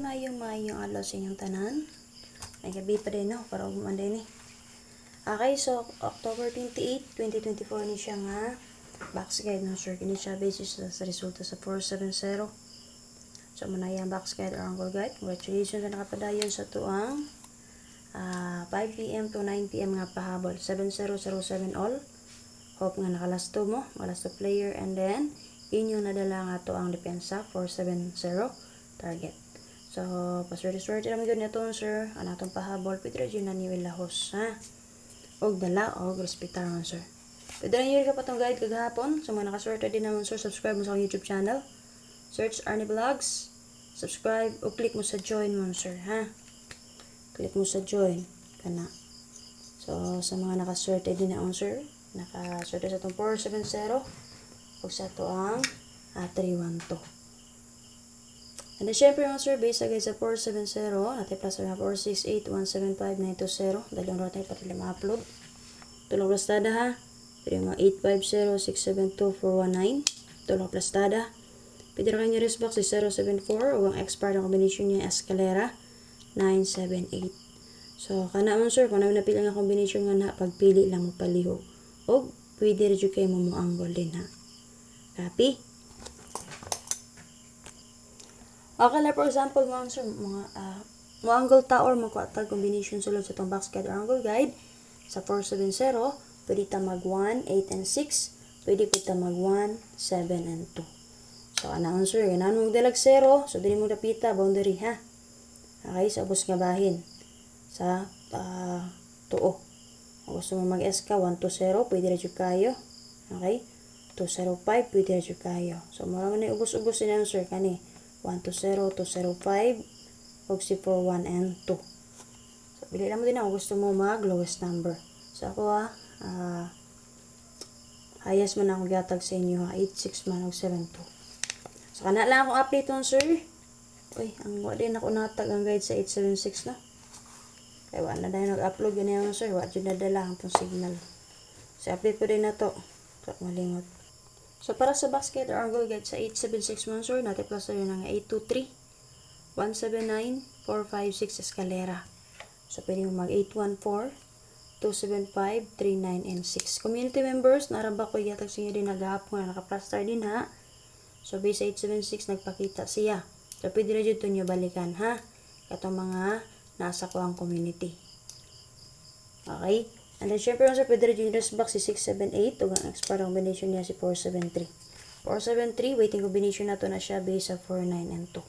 Mayong adlaw sa inyong tanan. May gabi pa din, no? Para ugman din eh. Okay, so October 28, 2024 ni siya nga box guide ng sir. Kini siya basis sa resulta sa 470. So muna yung box guide or angle guide. Congratulations na nakapadayon sa tuang 5 PM to 9 PM nga pahabol. 7007 all. Hope nga nakalasto mo, malasto player, and then inyong nadala nga to ang depensa 470 target. So, paswerte-swerte naman yun ito, sir. Anatong pahabol, pwede rin na niyo ilahos, ha? Og dala, og respektar man, sir. Pwede rin yun ka pa itong guide kagahapon. So, mga nakaswerte din naman, sir, subscribe mo sa YouTube channel. Search Arnie Vlogs. Subscribe, o click mo sa join mo, sir, ha? Click mo sa join. Kana. So, sa mga nakaswerte din naman, sir. Nakaswerte sa itong 470. O sa ito ang 312. And then, syempre mga sir, base agad sa 470, natin plus na 468-175-920. Dali ang natin pati lang ma-upload. Tulong plastada ha. Pwede mga 850-672-419. Tulong plastada. Pwede rin kanya resbox si 074 o ang expert ang combination niya Escalera 978. So, kana man sir, kung namin napili nga combination nga na, pagpili lang mo paliho. O, pwede rin kayo mo angle din ha. Copy? Okay na, for example, mga sir, mga angle ta or magkwatag combination sulod sa itong box guide or angle guide sa 470, pwede ta mag 1, 8, and 6, pwede po ta mag 1, 7, and 2. So, anaan sir, ganaan mong dalag 0, so dili mo napita, boundary ha. Okay, sa ubos nga bahin. Sa tuo. Kung gusto mo mag-S ka, 1, 2, 0, pwede rin kayo. Okay, 205, pwede rin kayo. So, marami na ubos-ubos din sir, kani. 120, 205, og si 41 and 2. So, pili lang mo din ako gusto mo mag lowest number. So, ako highest man ako gatag sa inyo ha, 86 man og 72. So, kana lang akong update on sir. Uy, ang din ako natag ang guide sa 876 na. Kaya wala na dahil nag-upload yun yan sir. Wala dyan nadala ang itong signal. So, update ko din na to. So, malingot. So, para sa basket or angle guide sa 876 man sir, natin plus rin ang 823, 179, 456 Escalera. So, pwede mo mag 814, 275, 39, and 6. Community members, naraba ko yatag siya din nag-ahapon na naka-plaster din ha. So, base 876, nagpakita siya. So, pwede rin dito nyo balikan ha. Katong mga nasa ko ang community. Okay? And then, syempre, sir, pwede rin yung box si 678 o ang expert combination niya si 473. 473, waiting combination na to na siya based sa 49 and 2.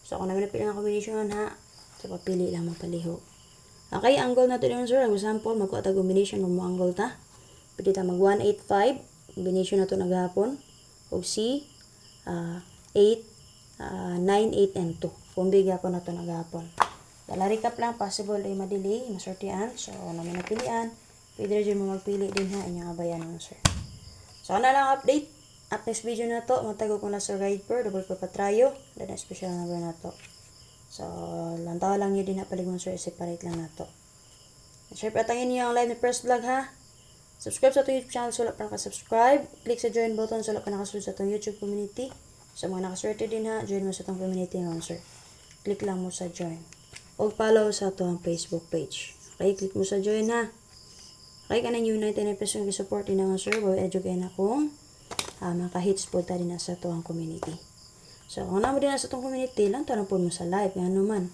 So, kung namin napili ng combination ha, so, papili lang magpaliho. Okay, angle na to din, sir. Ang example, magkuha ta combination ng mga angle ta. Pwede ta mag 185, combination na to naghapon. O si 8, 9, 8, and 2. Kumbiga ko na to naghapon. Dala recap lang, possible ay madili, masortian. So, namin napilian. Pwede rin mo magpili din ha, inyong abayan mo, sir. So, ano lang update. Up next video na to, matago ko na sa ride per, double per patrayo. Then, special number na to. So, lantaw lang nyo din na paligon, sir. Separate lang na to. Sure, patangin nyo ang live na first vlog ha. Subscribe sa itong YouTube channel, sulap pa nakasubscribe. Click sa join button, sulap pa nakasunod sa itong YouTube community. Sa mga nakaswerte din ha, join mo sa itong community ngayon, sir. Click lang mo sa join. O follow sa ito ang Facebook page. Okay, click mo sa join ha. Okay, kanang United na peso yung support din naman sir. Bawa educate na kung maka-hits po tayo na sa ito ang community. So, kung naman din na sa itong community, lang tanong po mo sa live. Nga naman.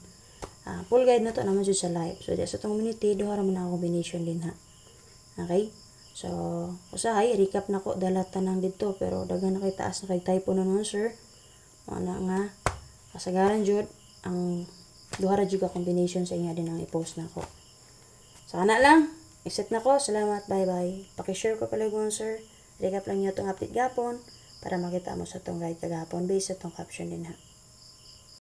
Full guide na ito naman dyan sa live. So, sa itong community, doon mo na combination din ha. Okay? So, usahay, recap na ko. Dalatan lang dito. Pero, dagan na kay taas na kay typo na naman sir. Mga nga, kasagaran dyan, ang duhara juga combination sa inyo din ang i-post na ko. So, kana lang. Exit na ko. Salamat. Bye-bye. Pakishare ko pala kung sir. Recap lang nyo itong update gapon para makita mo sa itong guide kagapon based sa itong caption din ha.